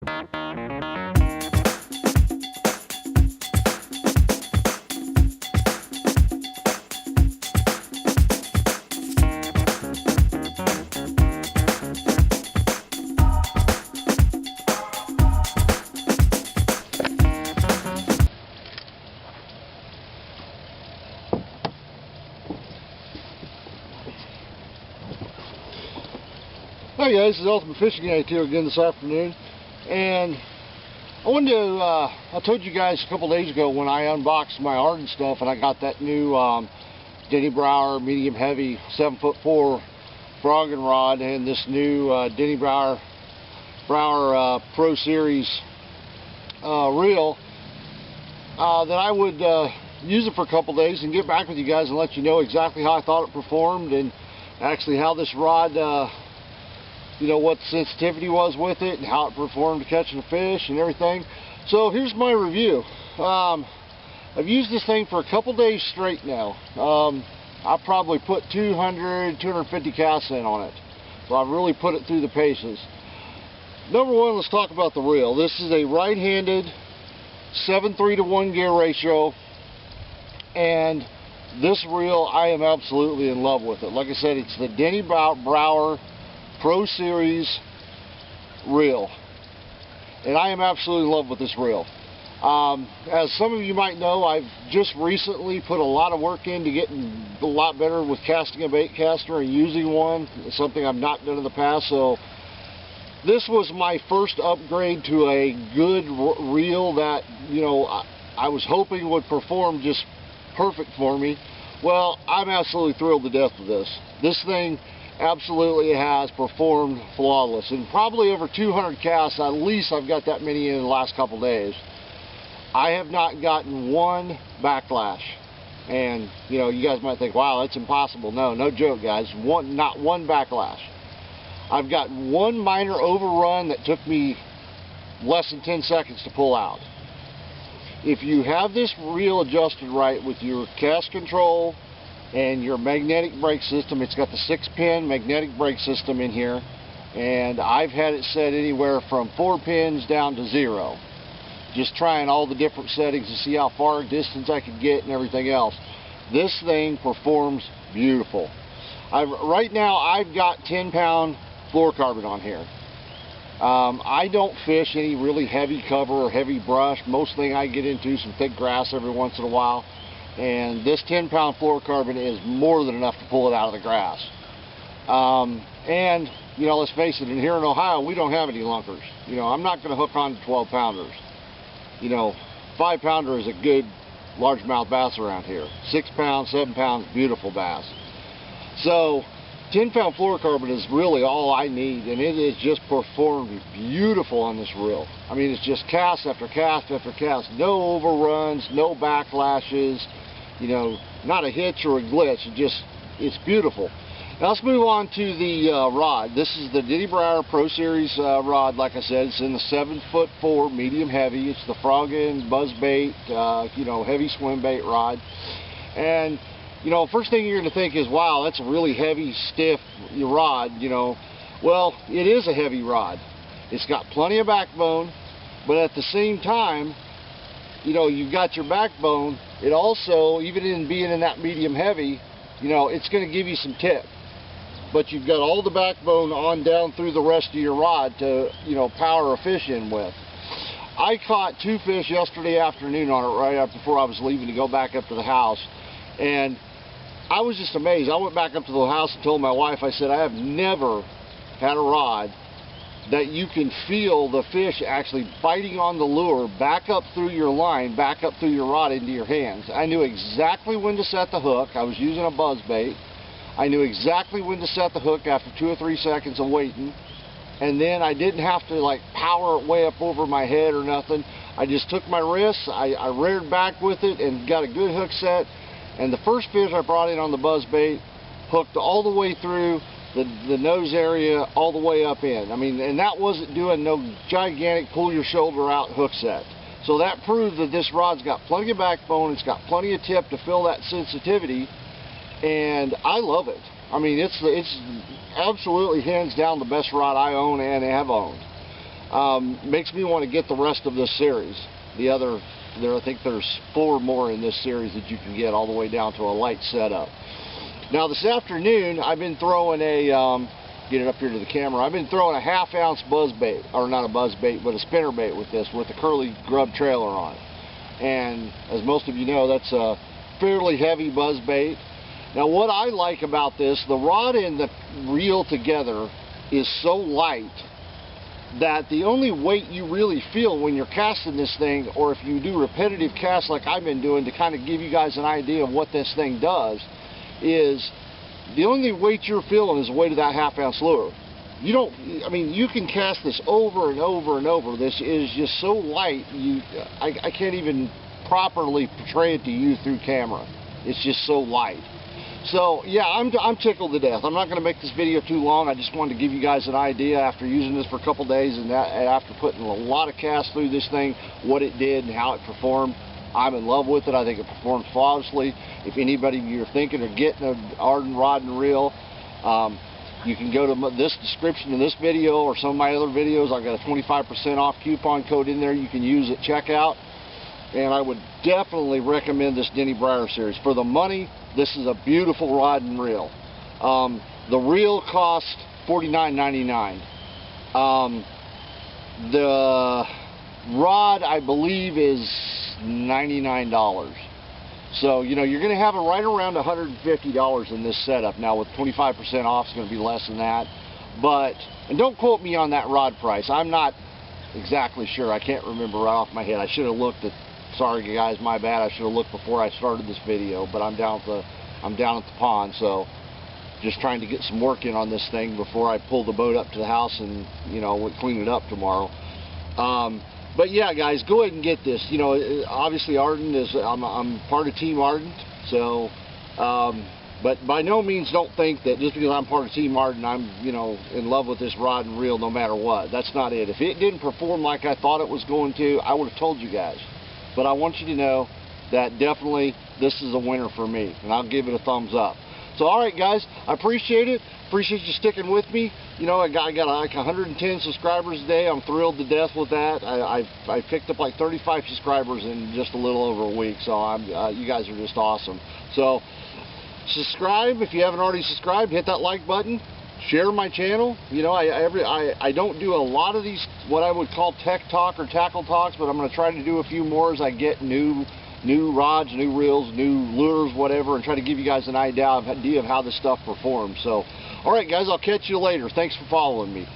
Hi guys, this is Ultimate Fishing Guide here again this afternoon, and I wanted to, I told you guys a couple days ago when I unboxed my Ardent stuff and I got that new Denny Brauer medium heavy 7'4" frogging rod and this new Denny Brauer Pro Series reel, that I would use it for a couple days and get back with you guys and let you know exactly how I thought it performed and actually how this rod you know, what the sensitivity was with it and how it performed to catching a fish and everything. So here's my review. I've used this thing for a couple days straight now. I probably put 250 casts in on it. So I've really put it through the paces. Number one, let's talk about the reel. This is a right-handed 7:3 to 1 gear ratio, and this reel, I am absolutely in love with it. Like I said, it's the Denny Brauer Pro Series reel, and I am absolutely in love with this reel. As some of you might know, I've just recently put a lot of work into getting a lot better with casting a bait caster and using one. It's something I've not done in the past, so this was my first upgrade to a good reel that, you know, I was hoping would perform just perfect for me. Well, I'm absolutely thrilled to death with this. This thing absolutely has performed flawless, and probably over 200 casts at least. I've got that many in the last couple days. I have not gotten one backlash, and you know, you guys might think, wow, that's impossible. No joke, guys. Not one backlash. I've got one minor overrun that took me less than 10 seconds to pull out. If you have this reel adjusted right with your cast control and your magnetic brake system, it's got the 6-pin magnetic brake system in here, and I've had it set anywhere from 4 pins down to 0, just trying all the different settings to see how far distance I could get and everything else. This thing performs beautiful. Right now I've got 10-pound fluorocarbon on here. I don't fish any really heavy cover or heavy brush. Most thing I get into some thick grass every once in a while. And this 10-pound fluorocarbon is more than enough to pull it out of the grass. And, you know, let's face it, in here in Ohio, we don't have any lunkers. You know, I'm not going to hook on to 12-pounders. You know, 5-pounder is a good largemouth bass around here. 6 pounds, 7 pounds, beautiful bass. So, 10-pound fluorocarbon is really all I need, and it has just performed beautiful on this reel. I mean, it's just cast after cast after cast. No overruns, no backlashes. You know, not a hitch or a glitch. It's beautiful. Now let's move on to the rod. This is the Denny Brauer Pro Series rod. Like I said, it's in the 7'4" medium heavy. It's the frogging, buzzbait, you know, heavy swim bait rod. And you know, first thing you're going to think is, wow, that's a really heavy, stiff rod. You know, well, it is a heavy rod. It's got plenty of backbone, but at the same time, you know, you've got your backbone. It also, even in being in that medium heavy, you know, it's going to give you some tip. But you've got all the backbone on down through the rest of your rod to, you know, power a fish in with. I caught 2 fish yesterday afternoon on it right before I was leaving to go back up to the house. And I was just amazed. I went back up to the house and told my wife, I said, I have never had a rod that you can feel the fish actually biting on the lure back up through your line, back up through your rod into your hands. I knew exactly when to set the hook. I was using a Buzzbait. I knew exactly when to set the hook after 2 or 3 seconds of waiting. And then I didn't have to like power it way up over my head or nothing. I just took my wrists, I reared back with it and got a good hook set. And the first fish I brought in on the Buzzbait hooked all the way through the nose area all the way up in. I mean, and that wasn't doing no gigantic pull your shoulder out hook set. So that proved that this rod's got plenty of backbone, it's got plenty of tip to fill that sensitivity, and I love it. I mean, it's absolutely hands down the best rod I own and have owned. makes me want to get the rest of this series. I think there's 4 more in this series that you can get all the way down to a light setup. Now this afternoon I've been throwing a, get it up here to the camera, I've been throwing a 1/2 ounce buzzbait, or not a buzzbait, but a spinnerbait with this, with a curly grub trailer on it. And as most of you know, that's a fairly heavy buzzbait. Now what I like about this, the rod and the reel together is so light that the only weight you really feel when you're casting this thing, or if you do repetitive casts like I've been doing to kind of give you guys an idea of what this thing does, is the only weight you're feeling is the weight of that 1/2 ounce lure. You don't, I mean, you can cast this over and over and over. This is just so light, I can't even properly portray it to you through camera. It's just so light. So yeah, I'm tickled to death. I'm not going to make this video too long. I just wanted to give you guys an idea after using this for a couple days and after putting a lot of casts through this thing, what it did and how it performed. I'm in love with it. I think it performs flawlessly. If anybody you're thinking of getting an Ardent rod and reel, you can go to this description in this video or some of my other videos. I've got a 25% off coupon code in there you can use at checkout. And I would definitely recommend this Denny Brauer series. For the money, this is a beautiful rod and reel. The reel cost $49.99. The rod, I believe, is $99. So, you know, you're going to have it right around $150 in this setup. Now, with 25% off, it's going to be less than that. But, and don't quote me on that rod price. I'm not exactly sure. I can't remember right off my head. I should have looked at, sorry guys, my bad. I should have looked before I started this video. But I'm down at the pond, so just trying to get some work in on this thing before I pull the boat up to the house and, you know, clean it up tomorrow. But yeah, guys, go ahead and get this. You know, obviously Ardent is, I'm part of Team Ardent, so, but by no means don't think that just because I'm part of Team Ardent, I'm, you know, in love with this rod and reel no matter what. That's not it. If it didn't perform like I thought it was going to, I would have told you guys. But I want you to know that definitely this is a winner for me, and I'll give it a thumbs up. So, all right, guys, I appreciate it. Appreciate you sticking with me. You know, I got like 110 subscribers today. I'm thrilled to death with that. I picked up like 35 subscribers in just a little over a week. So you guys are just awesome. So subscribe if you haven't already subscribed. Hit that like button. Share my channel. You know, I don't do a lot of these what I would call tech talk or tackle talks, but I'm going to try to do a few more as I get new rods, new reels, new lures, whatever, and try to give you guys an idea of how this stuff performs. So, all right, guys, I'll catch you later. Thanks for following me.